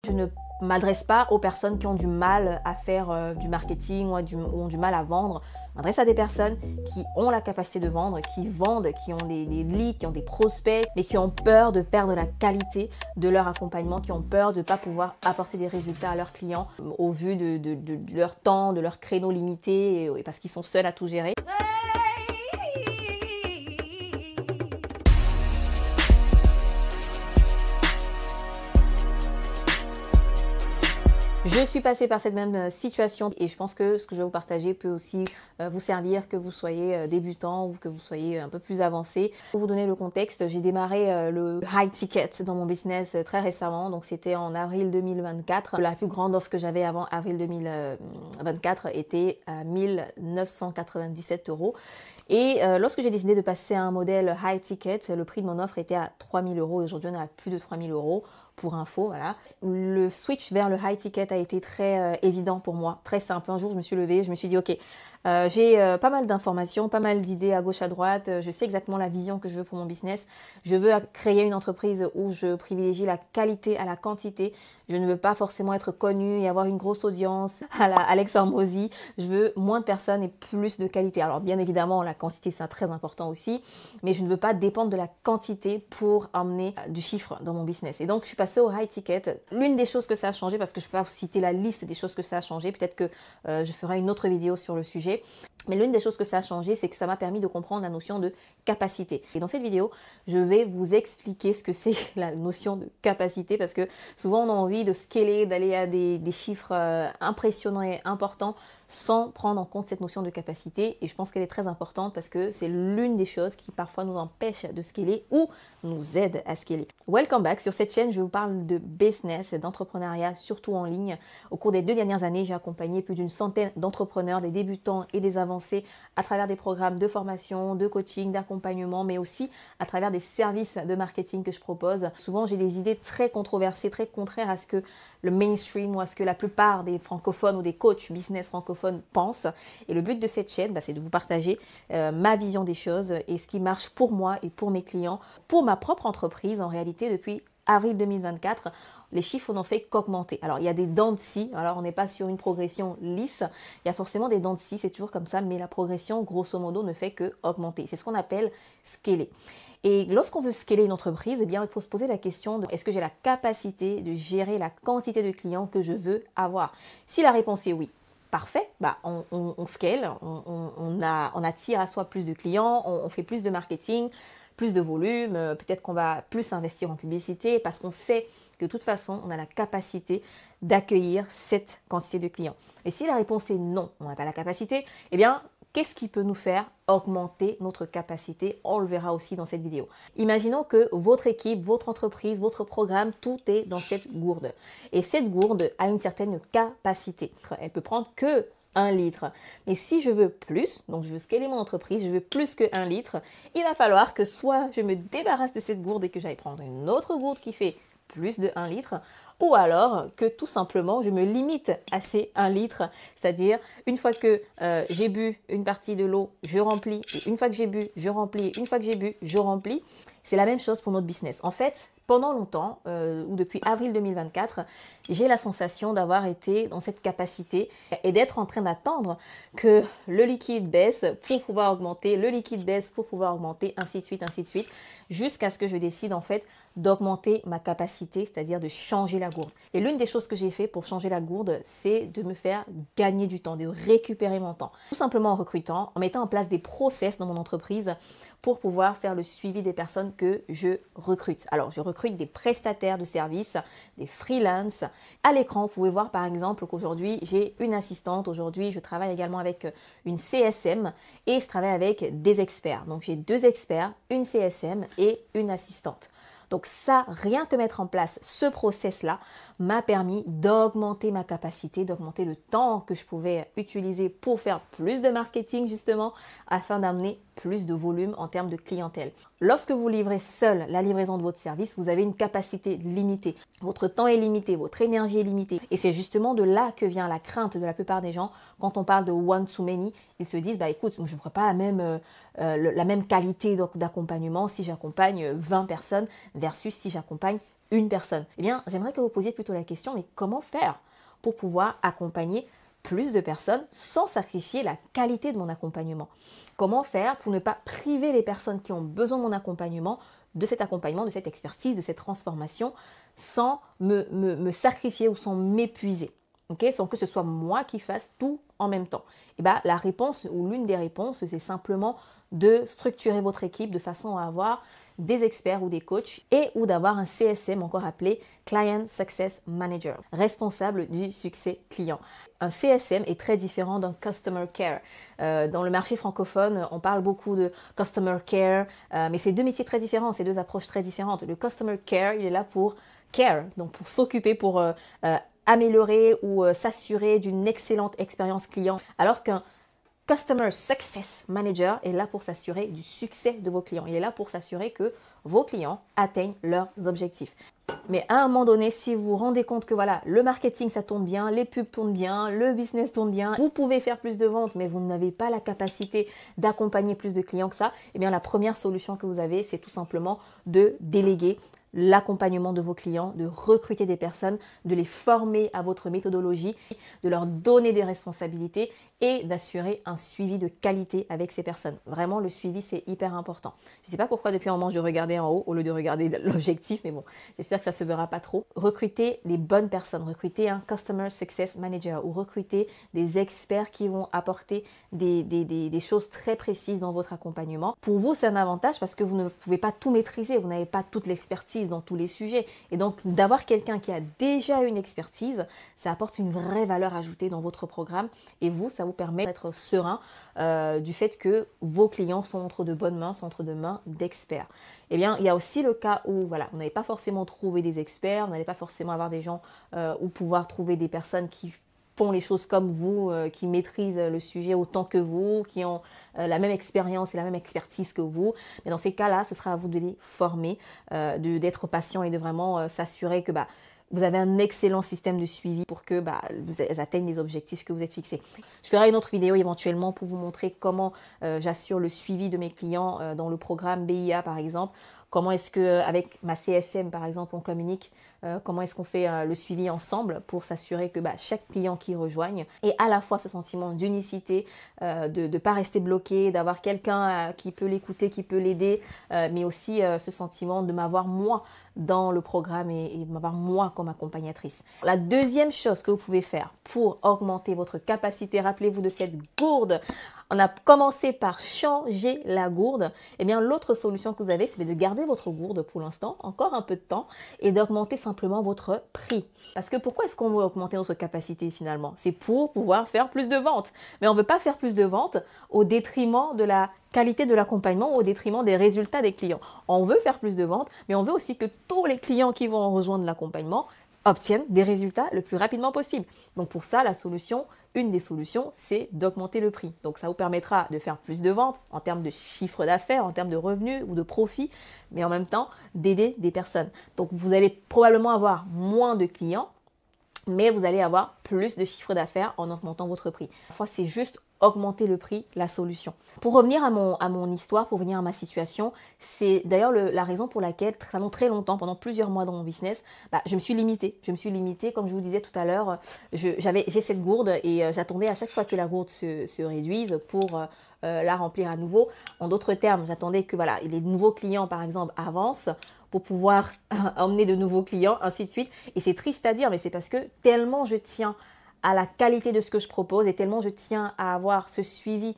Je ne m'adresse pas aux personnes qui ont du mal à faire du marketing ou ont du mal à vendre. Je m'adresse à des personnes qui ont la capacité de vendre, qui vendent, qui ont des leads, qui ont des prospects, mais qui ont peur de perdre la qualité de leur accompagnement, qui ont peur de ne pas pouvoir apporter des résultats à leurs clients au vu de leur temps, de leur créneau limité, et parce qu'ils sont seuls à tout gérer. Je suis passée par cette même situation et je pense que ce que je vais vous partager peut aussi vous servir, que vous soyez débutant ou que vous soyez un peu plus avancé. Pour vous donner le contexte, j'ai démarré le high ticket dans mon business très récemment, donc c'était en avril 2024. La plus grande offre que j'avais avant avril 2024 était à 1997 €. Et lorsque j'ai décidé de passer à un modèle high ticket, le prix de mon offre était à 3000 € et aujourd'hui on est à plus de 3000 € pour info, voilà. Le switch vers le high ticket a été très évident pour moi, très simple. Un jour je me suis levée, je me suis dit ok, j'ai pas mal d'informations, pas mal d'idées à gauche à droite, je sais exactement la vision que je veux pour mon business. Je veux créer une entreprise où je privilégie la qualité à la quantité. Je ne veux pas forcément être connue et avoir une grosse audience à la Alex Hormozy. Je veux moins de personnes et plus de qualité. Alors bien évidemment, la quantité c'est très important aussi, mais je ne veux pas dépendre de la quantité pour amener du chiffre dans mon business. Et donc je suis passée au high ticket. L'une des choses que ça a changé, parce que je peux pas vous citer la liste des choses que ça a changé, peut-être que je ferai une autre vidéo sur le sujet. Mais l'une des choses que ça a changé, c'est que ça m'a permis de comprendre la notion de capacité. Et dans cette vidéo, je vais vous expliquer ce que c'est la notion de capacité parce que souvent on a envie de scaler, d'aller à des chiffres impressionnants et importants sans prendre en compte cette notion de capacité. Et je pense qu'elle est très importante parce que c'est l'une des choses qui parfois nous empêche de scaler ou nous aide à scaler. Welcome back. Sur cette chaîne, je vous parle de business, d'entrepreneuriat, surtout en ligne. Au cours des 2 dernières années, j'ai accompagné plus d'une centaine d'entrepreneurs, des débutants et des avancés à travers des programmes de formation, de coaching, d'accompagnement, mais aussi à travers des services de marketing que je propose. Souvent, j'ai des idées très controversées, très contraires à ce que le mainstream ou à ce que la plupart des francophones ou des coachs business francophones pensent. Et le but de cette chaîne, c'est de vous partager ma vision des choses et ce qui marche pour moi et pour mes clients, pour ma propre entreprise en réalité depuis avril 2024, les chiffres n'ont fait qu'augmenter. Alors, il y a des dents de scie. Alors, on n'est pas sur une progression lisse. Il y a forcément des dents de scie, c'est toujours comme ça, mais la progression, grosso modo, ne fait qu'augmenter. C'est ce qu'on appelle scaler. Et lorsqu'on veut scaler une entreprise, eh bien, il faut se poser la question de est-ce que j'ai la capacité de gérer la quantité de clients que je veux avoir? Si la réponse est oui, parfait, on scale, on attire à soi plus de clients, on fait plus de marketing, plus de volume, peut-être qu'on va plus investir en publicité parce qu'on sait que de toute façon, on a la capacité d'accueillir cette quantité de clients. Et si la réponse est non, on n'a pas la capacité, eh bien, qu'est-ce qui peut nous faire augmenter notre capacité? On le verra aussi dans cette vidéo. Imaginons que votre équipe, votre entreprise, votre programme, tout est dans cette gourde. Et cette gourde a une certaine capacité. Elle peut prendre que 1 litre. Mais si je veux plus, donc je veux scaler mon entreprise, je veux plus que 1 litre, il va falloir que soit je me débarrasse de cette gourde et que j'aille prendre une autre gourde qui fait plus de 1 litre, ou alors que tout simplement je me limite à ces 1 litre, c'est-à-dire une fois que j'ai bu une partie de l'eau, je remplis, et une fois que j'ai bu, je remplis, une fois que j'ai bu, je remplis. C'est la même chose pour notre business. En fait, pendant longtemps, ou depuis avril 2024, j'ai la sensation d'avoir été dans cette capacité et d'être en train d'attendre que le liquide baisse pour pouvoir augmenter, le liquide baisse pour pouvoir augmenter, ainsi de suite, jusqu'à ce que je décide en fait d'augmenter ma capacité, c'est-à-dire de changer la gourde. Et l'une des choses que j'ai fait pour changer la gourde, c'est de me faire gagner du temps, de récupérer mon temps. Tout simplement en recrutant, en mettant en place des process dans mon entreprise pour pouvoir faire le suivi des personnes que je recrute. Alors, je recrute des prestataires de services, des freelances. À l'écran, vous pouvez voir par exemple qu'aujourd'hui, j'ai une assistante. Aujourd'hui, je travaille également avec une CSM et je travaille avec des experts. Donc, j'ai 2 experts, une CSM et une assistante. Donc ça, rien que mettre en place ce process-là m'a permis d'augmenter ma capacité, d'augmenter le temps que je pouvais utiliser pour faire plus de marketing justement, afin d'amener plus de volume en termes de clientèle. Lorsque vous livrez seul la livraison de votre service, vous avez une capacité limitée. Votre temps est limité, votre énergie est limitée. Et c'est justement de là que vient la crainte de la plupart des gens. Quand on parle de one to many, ils se disent, écoute, je ne ferai pas la même qualité d'accompagnement si j'accompagne 20 personnes versus si j'accompagne une personne? Eh bien, j'aimerais que vous posiez plutôt la question, mais comment faire pour pouvoir accompagner plus de personnes sans sacrifier la qualité de mon accompagnement? Comment faire pour ne pas priver les personnes qui ont besoin de mon accompagnement, de cette expertise, de cette transformation, sans me sacrifier ou sans m'épuiser? Okay, sans que ce soit moi qui fasse tout en même temps. Et ben, la réponse ou l'une des réponses, c'est simplement de structurer votre équipe de façon à avoir des experts ou des coachs et ou d'avoir un CSM, encore appelé Client Success Manager, responsable du succès client. Un CSM est très différent d'un Customer Care. Dans le marché francophone, on parle beaucoup de Customer Care, mais c'est deux métiers très différents, c'est deux approches très différentes. Le Customer Care, il est là pour care, donc pour s'occuper, pour améliorer ou s'assurer d'une excellente expérience client, alors qu'un Customer Success Manager est là pour s'assurer du succès de vos clients. Il est là pour s'assurer que vos clients atteignent leurs objectifs. Mais à un moment donné, si vous vous rendez compte que voilà, le marketing ça tourne bien, les pubs tournent bien, le business tourne bien, vous pouvez faire plus de ventes, mais vous n'avez pas la capacité d'accompagner plus de clients que ça, eh bien la première solution que vous avez, c'est tout simplement de déléguer l'accompagnement de vos clients, de recruter des personnes, de les former à votre méthodologie, de leur donner des responsabilités et d'assurer un suivi de qualité avec ces personnes. Vraiment, le suivi, c'est hyper important. Je ne sais pas pourquoi depuis un moment je regardais en haut au lieu de regarder l'objectif, mais bon, j'espère que ça ne se verra pas trop. Recrutez les bonnes personnes, recrutez un Customer Success Manager ou recrutez des experts qui vont apporter des choses très précises dans votre accompagnement. Pour vous, c'est un avantage parce que vous ne pouvez pas tout maîtriser, vous n'avez pas toute l'expertise dans tous les sujets. Et donc, d'avoir quelqu'un qui a déjà une expertise, ça apporte une vraie valeur ajoutée dans votre programme. Et vous, ça vous permet d'être serein du fait que vos clients sont entre de bonnes mains, sont entre de mains d'experts. Eh bien, il y a aussi le cas où, voilà, vous n'avez pas forcément trouvé des experts, vous n'allez pas forcément avoir des gens ou pouvoir trouver des personnes qui font les choses comme vous, qui maîtrisent le sujet autant que vous, qui ont la même expérience et la même expertise que vous. Mais dans ces cas-là, ce sera à vous de les former, d'être patient et de vraiment s'assurer que vous avez un excellent système de suivi pour que vous atteignent les objectifs que vous êtes fixés. Je ferai une autre vidéo éventuellement pour vous montrer comment j'assure le suivi de mes clients dans le programme BIA par exemple. Comment est-ce qu'avec ma CSM par exemple on communique, comment est-ce qu'on fait le suivi ensemble pour s'assurer que chaque client qui rejoigne ait à la fois ce sentiment d'unicité, de ne pas rester bloqué, d'avoir quelqu'un qui peut l'écouter, qui peut l'aider, mais aussi ce sentiment de m'avoir moi dans le programme et de m'avoir moi comme accompagnatrice. La deuxième chose que vous pouvez faire pour augmenter votre capacité, rappelez-vous de cette gourde. On a commencé par changer la gourde. Eh bien, l'autre solution que vous avez, c'est de garder votre gourde pour l'instant, encore un peu de temps, et d'augmenter simplement votre prix. Parce que pourquoi est-ce qu'on veut augmenter notre capacité finalement? C'est pour pouvoir faire plus de ventes. Mais on ne veut pas faire plus de ventes au détriment de la qualité de l'accompagnement, au détriment des résultats des clients. On veut faire plus de ventes, mais on veut aussi que tous les clients qui vont rejoindre l'accompagnement obtiennent des résultats le plus rapidement possible. Donc pour ça, une des solutions, c'est d'augmenter le prix. Donc ça vous permettra de faire plus de ventes en termes de chiffre d'affaires, en termes de revenus ou de profit, mais en même temps d'aider des personnes. Donc vous allez probablement avoir moins de clients, mais vous allez avoir plus de chiffre d'affaires en augmentant votre prix. Parfois, c'est juste augmenter le prix, la solution. Pour revenir à mon histoire, pour revenir à ma situation, c'est d'ailleurs la raison pour laquelle pendant très longtemps, pendant plusieurs mois dans mon business, je me suis limitée. Je me suis limitée, comme je vous disais tout à l'heure, j'ai cette gourde et j'attendais à chaque fois que la gourde se réduise pour la remplir à nouveau. En d'autres termes, j'attendais que les nouveaux clients, par exemple, avancent pour pouvoir emmener de nouveaux clients, ainsi de suite. Et c'est triste à dire, mais c'est parce que tellement je tiens à la qualité de ce que je propose et tellement je tiens à avoir ce suivi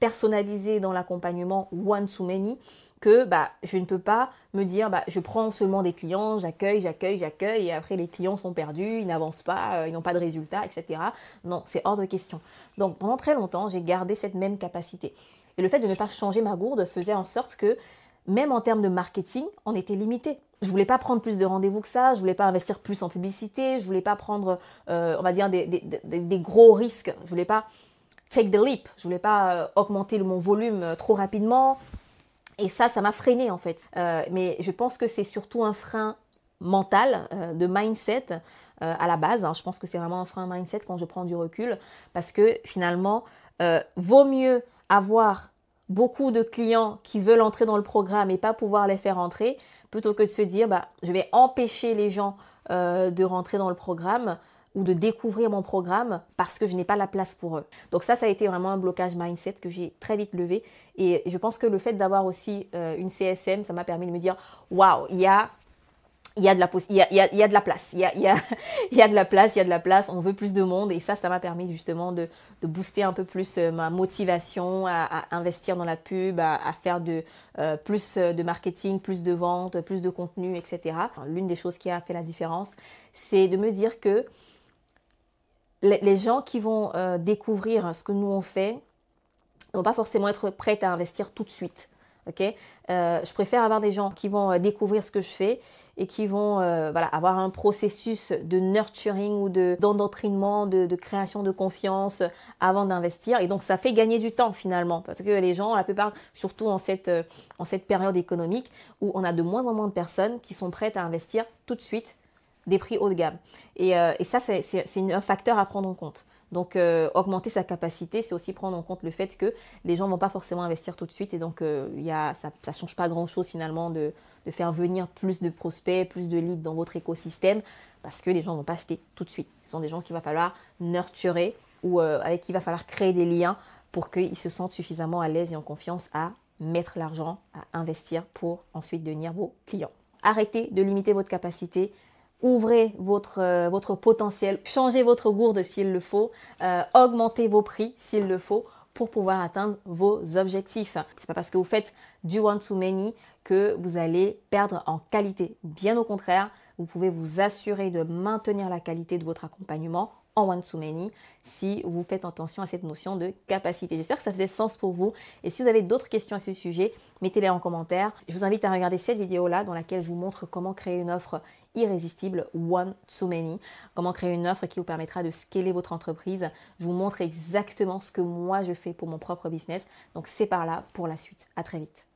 personnalisé dans l'accompagnement one to many que je ne peux pas me dire je prends seulement des clients, j'accueille et après les clients sont perdus, ils n'avancent pas, ils n'ont pas de résultats, etc. Non, c'est hors de question. Donc pendant très longtemps, j'ai gardé cette même capacité. Et le fait de ne pas changer ma gourde faisait en sorte que même en termes de marketing, on était limité. Je voulais pas prendre plus de rendez-vous que ça, je voulais pas investir plus en publicité, je voulais pas prendre, on va dire, des gros risques. Je voulais pas take the leap, je voulais pas augmenter mon volume trop rapidement. Et ça m'a freiné en fait. Mais je pense que c'est surtout un frein mental, de mindset à la base. Je pense que c'est vraiment un frein mindset quand je prends du recul. Parce que finalement, vaut mieux avoir beaucoup de clients qui veulent entrer dans le programme et pas pouvoir les faire entrer plutôt que de se dire bah, je vais empêcher les gens de rentrer dans le programme ou de découvrir mon programme parce que je n'ai pas la place pour eux. Donc ça a été vraiment un blocage mindset que j'ai très vite levé. Et je pense que le fait d'avoir aussi une CSM, ça m'a permis de me dire waouh, il y a de la place, il y a de la place, il y a de la place, on veut plus de monde et ça m'a permis justement de booster un peu plus ma motivation à investir dans la pub, à faire plus de marketing, plus de ventes, plus de contenu, etc. Enfin, l'une des choses qui a fait la différence, c'est de me dire que les gens qui vont découvrir ce que nous on fait ne vont pas forcément être prêts à investir tout de suite. Okay, je préfère avoir des gens qui vont découvrir ce que je fais et qui vont voilà, avoir un processus de nurturing ou d'endoctrinement, de création de confiance avant d'investir. Et donc, ça fait gagner du temps finalement parce que les gens, la plupart, surtout en cette période économique où on a de moins en moins de personnes qui sont prêtes à investir tout de suite des prix haut de gamme. Et ça, c'est un facteur à prendre en compte. Donc, augmenter sa capacité, c'est aussi prendre en compte le fait que les gens ne vont pas forcément investir tout de suite. Et donc, ça ne change pas grand-chose finalement de faire venir plus de prospects, plus de leads dans votre écosystème parce que les gens ne vont pas acheter tout de suite. Ce sont des gens qu'il va falloir nurturer ou avec qui il va falloir créer des liens pour qu'ils se sentent suffisamment à l'aise et en confiance à mettre l'argent, à investir pour ensuite devenir vos clients. Arrêtez de limiter votre capacité. Ouvrez votre potentiel, changez votre gourde s'il le faut, augmentez vos prix s'il le faut pour pouvoir atteindre vos objectifs. C'est pas parce que vous faites du one-to-many que vous allez perdre en qualité. Bien au contraire, vous pouvez vous assurer de maintenir la qualité de votre accompagnement en one-to-many si vous faites attention à cette notion de capacité. J'espère que ça faisait sens pour vous. Et si vous avez d'autres questions à ce sujet, mettez-les en commentaire. Je vous invite à regarder cette vidéo-là dans laquelle je vous montre comment créer une offre irrésistible one-to-many, comment créer une offre qui vous permettra de scaler votre entreprise. Je vous montre exactement ce que moi je fais pour mon propre business. Donc c'est par là pour la suite. À très vite.